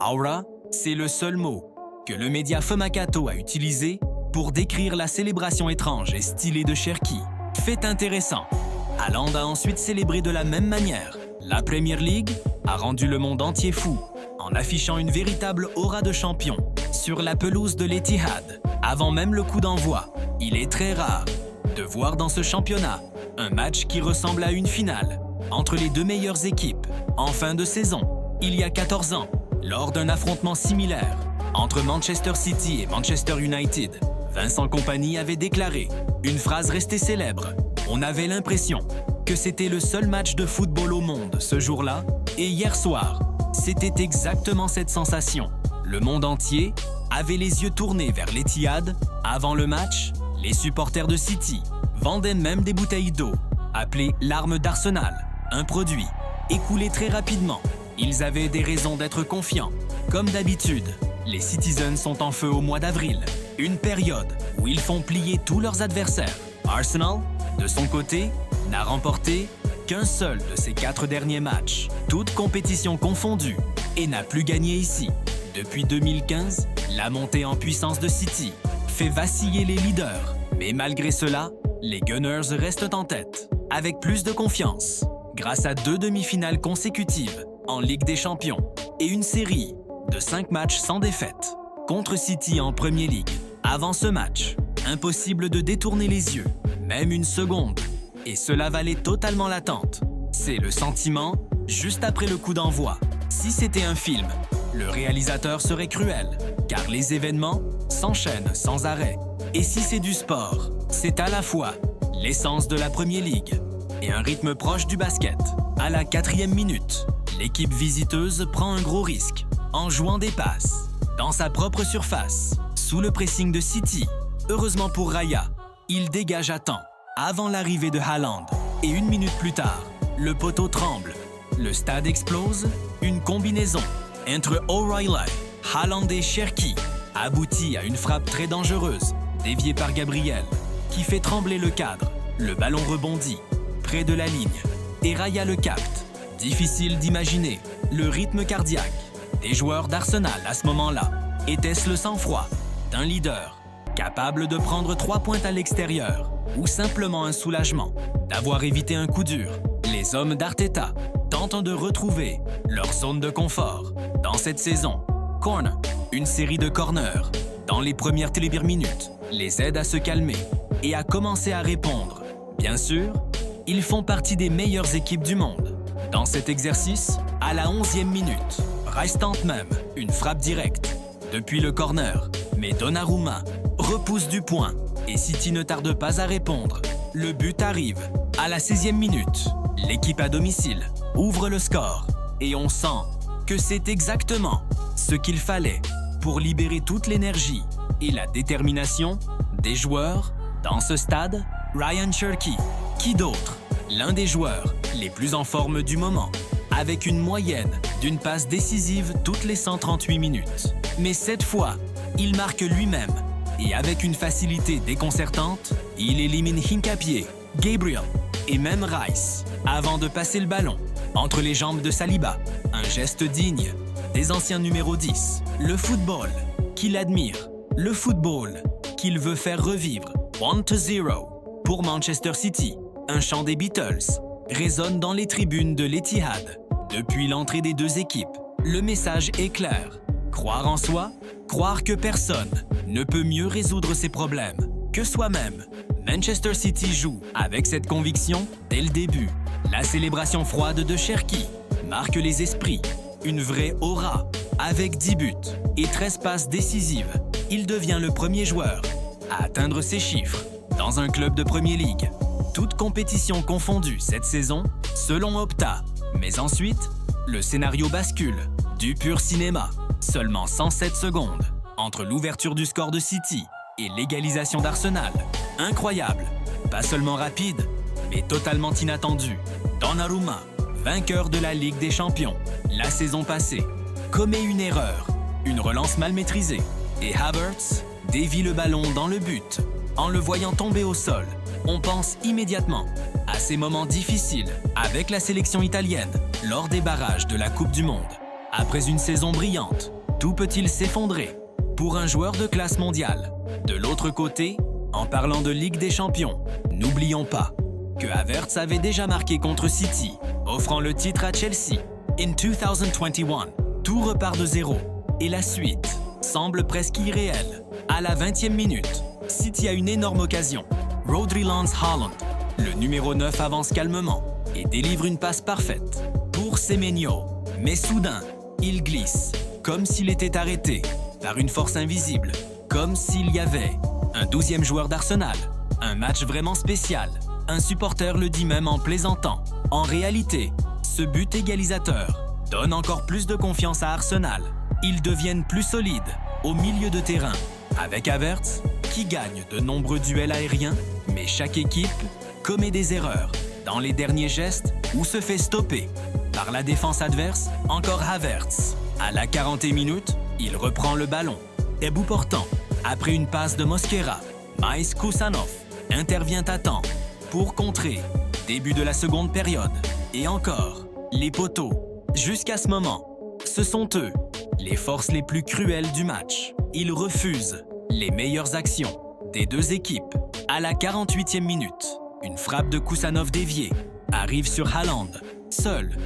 Aura, c'est le seul mot que le média Fumakato a utilisé pour décrire la célébration étrange et stylée de Cherki. Fait intéressant, Haaland a ensuite célébré de la même manière. La Premier League a rendu le monde entier fou en affichant une véritable aura de champion sur la pelouse de l'Etihad. Avant même le coup d'envoi, il est très rare de voir dans ce championnat un match qui ressemble à une finale entre les deux meilleures équipes en fin de saison. Il y a 14 ans, lors d'un affrontement similaire entre Manchester City et Manchester United, Vincent Kompany avait déclaré une phrase restée célèbre. On avait l'impression que c'était le seul match de football au monde ce jour-là, et hier soir, c'était exactement cette sensation. Le monde entier avait les yeux tournés vers l'Etihad. Avant le match, les supporters de City vendaient même des bouteilles d'eau, appelées l'arme d'Arsenal, un produit écoulé très rapidement. Ils avaient des raisons d'être confiants. Comme d'habitude, les Citizens sont en feu au mois d'avril, une période où ils font plier tous leurs adversaires. Arsenal, de son côté, n'a remporté qu'un seul de ses 4 derniers matchs, toutes compétitions confondues, et n'a plus gagné ici. Depuis 2015, la montée en puissance de City fait vaciller les leaders, mais malgré cela, les Gunners restent en tête, avec plus de confiance, grâce à 2 demi-finales consécutives en Ligue des Champions et une série de 5 matchs sans défaite contre City en Premier League. Avant ce match, impossible de détourner les yeux, même une seconde, et cela valait totalement l'attente. C'est le sentiment juste après le coup d'envoi. Si c'était un film, le réalisateur serait cruel, car les événements s'enchaînent sans arrêt. Et si c'est du sport, c'est à la fois l'essence de la Premier League et un rythme proche du basket. À la 4e minute, l'équipe visiteuse prend un gros risque en jouant des passes dans sa propre surface, sous le pressing de City. Heureusement pour Raya, il dégage à temps avant l'arrivée de Haaland. Et 1 minute plus tard, le poteau tremble. Le stade explose. Une combinaison entre O'Reilly, Haaland et Cherki aboutit à une frappe très dangereuse, déviée par Gabriel, qui fait trembler le cadre. Le ballon rebondit près de la ligne et Raya le capte. Difficile d'imaginer le rythme cardiaque des joueurs d'Arsenal à ce moment-là. Était-ce le sang-froid d'un leader capable de prendre 3 points à l'extérieur ou simplement un soulagement d'avoir évité un coup dur? Les hommes d'Arteta tentent de retrouver leur zone de confort dans cette saison. Corner, une série de corners dans les premières minutes, les aide à se calmer et à commencer à répondre. Bien sûr, ils font partie des meilleures équipes du monde. Dans cet exercice, à la 11e minute, Rice tente même une frappe directe depuis le corner, mais Donnarumma repousse du point et City ne tarde pas à répondre. Le but arrive à la 16e minute. L'équipe à domicile ouvre le score et on sent que c'est exactement ce qu'il fallait pour libérer toute l'énergie et la détermination des joueurs dans ce stade. Ryan Cherki, qui d'autre? L'un des joueurs les plus en forme du moment, avec une moyenne d'une passe décisive toutes les 138 minutes. Mais cette fois, il marque lui-même et avec une facilité déconcertante, il élimine Hincapié, Gabriel et même Rice avant de passer le ballon entre les jambes de Saliba. Un geste digne des anciens numéro 10. Le football qu'il admire, le football qu'il veut faire revivre. 1-0 pour Manchester City. Un chant des Beatles résonne dans les tribunes de l'Etihad. Depuis l'entrée des 2 équipes, le message est clair. Croire en soi, croire que personne ne peut mieux résoudre ses problèmes que soi-même. Manchester City joue avec cette conviction dès le début. La célébration froide de Cherki marque les esprits. Une vraie aura. Avec 10 buts et 13 passes décisives, il devient le premier joueur à atteindre ces chiffres dans un club de Premier League. Toutes compétitions confondues cette saison, selon Opta. Mais ensuite, le scénario bascule. Du pur cinéma. Seulement 107 secondes entre l'ouverture du score de City et l'égalisation d'Arsenal. Incroyable. Pas seulement rapide, mais totalement inattendu. Donnarumma, vainqueur de la Ligue des Champions la saison passée, commet une erreur, une relance mal maîtrisée, et Havertz dévie le ballon dans le but. En le voyant tomber au sol, on pense immédiatement à ces moments difficiles avec la sélection italienne lors des barrages de la Coupe du Monde. Après une saison brillante, tout peut-il s'effondrer pour un joueur de classe mondiale? De l'autre côté, en parlant de Ligue des Champions, n'oublions pas que Havertz avait déjà marqué contre City, offrant le titre à Chelsea. In 2021, tout repart de zéro et la suite semble presque irréelle. À la 20e minute, City a une énorme occasion. Rodri lance Haaland. Le numéro 9 avance calmement et délivre une passe parfaite pour Semenyo. Mais soudain, il glisse, comme s'il était arrêté par une force invisible, comme s'il y avait un 12e joueur d'Arsenal. Un match vraiment spécial. Un supporter le dit même en plaisantant. En réalité, ce but égalisateur donne encore plus de confiance à Arsenal. Ils deviennent plus solides au milieu de terrain, avec Havertz qui gagne de nombreux duels aériens, mais chaque équipe commet des erreurs dans les derniers gestes ou se fait stopper par la défense adverse. Encore Havertz. À la 40e minute, il reprend le ballon. Et bout portant, après une passe de Mosquera, Maïs Kusanov intervient à temps pour contrer. Début de la seconde période. Et encore, les poteaux. Jusqu'à ce moment, ce sont eux, les forces les plus cruelles du match. Ils refusent les meilleures actions des deux équipes. À la 48e minute, une frappe de Kusanov déviée arrive sur Haaland, seul.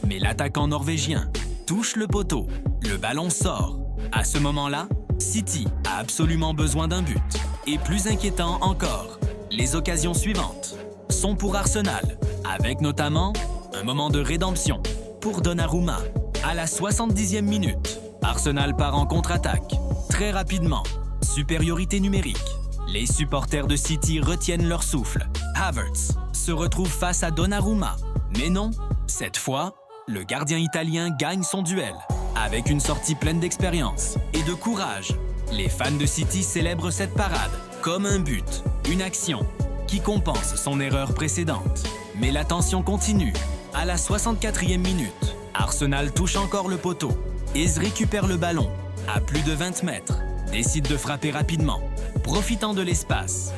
Mais l'attaquant norvégien touche le poteau. Le ballon sort. À ce moment-là, City a absolument besoin d'un but. Et plus inquiétant encore, les occasions suivantes sont pour Arsenal, avec notamment un moment de rédemption pour Donnarumma. À la 70e minute, Arsenal part en contre-attaque. Très rapidement, supériorité numérique. Les supporters de City retiennent leur souffle. Havertz se retrouve face à Donnarumma. Mais non, cette fois, le gardien italien gagne son duel. Avec une sortie pleine d'expérience et de courage, les fans de City célèbrent cette parade comme un but, une action qui compense son erreur précédente. Mais la tension continue. À la 64e minute, Arsenal touche encore le poteau. Eze récupère le ballon à plus de 20 mètres, décide de frapper rapidement, profitant de l'espace.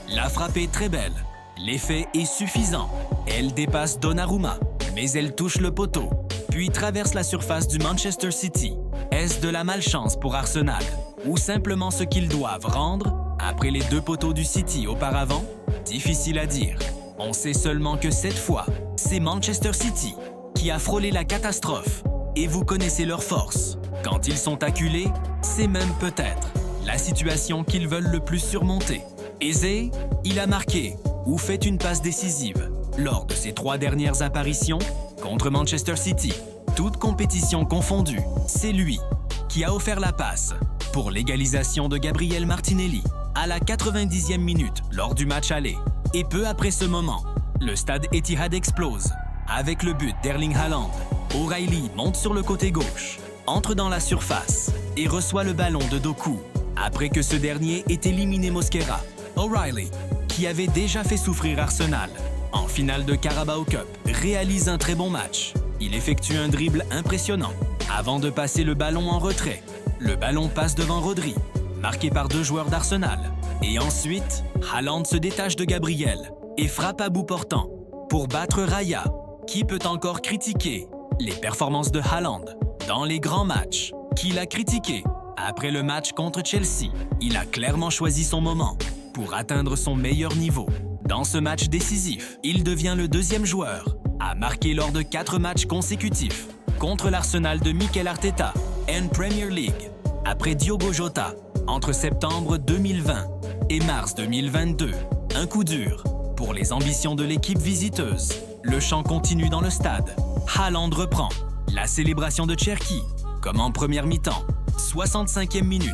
La frappe est très belle, l'effet est suffisant. Elle dépasse Donnarumma, mais elle touche le poteau, puis traverse la surface du Manchester City. Est-ce de la malchance pour Arsenal, ou simplement ce qu'ils doivent rendre après les deux poteaux du City auparavant? Difficile à dire. On sait seulement que cette fois, c'est Manchester City qui a frôlé la catastrophe. Et vous connaissez leur force. Quand ils sont acculés, c'est même peut-être la situation qu'ils veulent le plus surmonter. Eze, il a marqué ou fait une passe décisive lors de ses 3 dernières apparitions contre Manchester City. Toutes compétitions confondues, c'est lui qui a offert la passe pour l'égalisation de Gabriel Martinelli à la 90e minute lors du match aller. Et peu après ce moment, le stade Etihad explose avec le but d'Erling Haaland. O'Reilly monte sur le côté gauche, entre dans la surface et reçoit le ballon de Doku après que ce dernier ait éliminé Mosquera. O'Reilly, qui avait déjà fait souffrir Arsenal en finale de Carabao Cup, réalise un très bon match. Il effectue un dribble impressionnant avant de passer le ballon en retrait. Le ballon passe devant Rodri, marqué par 2 joueurs d'Arsenal. Et ensuite, Haaland se détache de Gabriel et frappe à bout portant pour battre Raya. Qui peut encore critiquer les performances de Haaland dans les grands matchs qu'il a critiqués? Après le match contre Chelsea, il a clairement choisi son moment pour atteindre son meilleur niveau. Dans ce match décisif, il devient le 2e joueur à marquer lors de 4 matchs consécutifs contre l'Arsenal de Mikel Arteta en Premier League, après Diogo Jota entre septembre 2020 et mars 2022. Un coup dur pour les ambitions de l'équipe visiteuse. Le chant continue dans le stade. Haaland reprend la célébration de Cherki, comme en première mi-temps. 65e minute.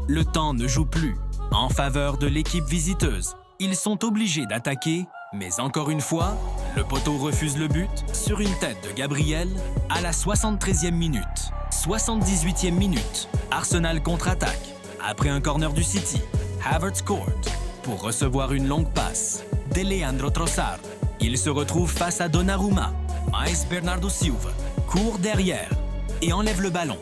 Le temps ne joue plus en faveur de l'équipe visiteuse. Ils sont obligés d'attaquer, mais encore une fois, le poteau refuse le but sur une tête de Gabriel à la 73e minute. 78e minute. Arsenal contre-attaque. Après un corner du City, Havertz court pour recevoir une longue passe de Leandro Trossard. Il se retrouve face à Donnarumma. Maïs Bernardo Silva court derrière et enlève le ballon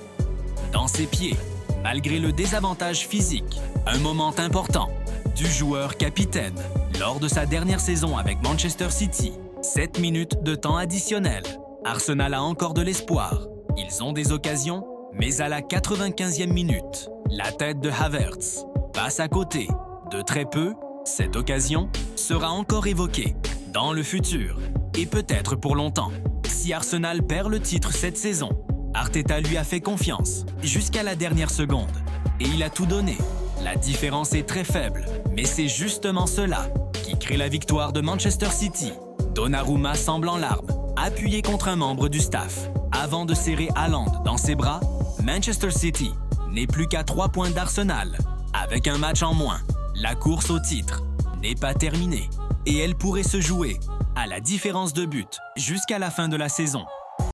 dans ses pieds, malgré le désavantage physique. Un moment important du joueur capitaine lors de sa dernière saison avec Manchester City. 7 minutes de temps additionnel. Arsenal a encore de l'espoir. Ils ont des occasions, mais à la 95e minute, la tête de Havertz passe à côté. De très peu, cette occasion sera encore évoquée dans le futur et peut-être pour longtemps. Si Arsenal perd le titre cette saison, Arteta lui a fait confiance jusqu'à la dernière seconde et il a tout donné. La différence est très faible, mais c'est justement cela qui crée la victoire de Manchester City. Donnarumma semble en larmes, appuyé contre un membre du staff. Avant de serrer Haaland dans ses bras, Manchester City n'est plus qu'à 3 points d'Arsenal. Avec un match en moins, la course au titre n'est pas terminée et elle pourrait se jouer à la différence de but jusqu'à la fin de la saison.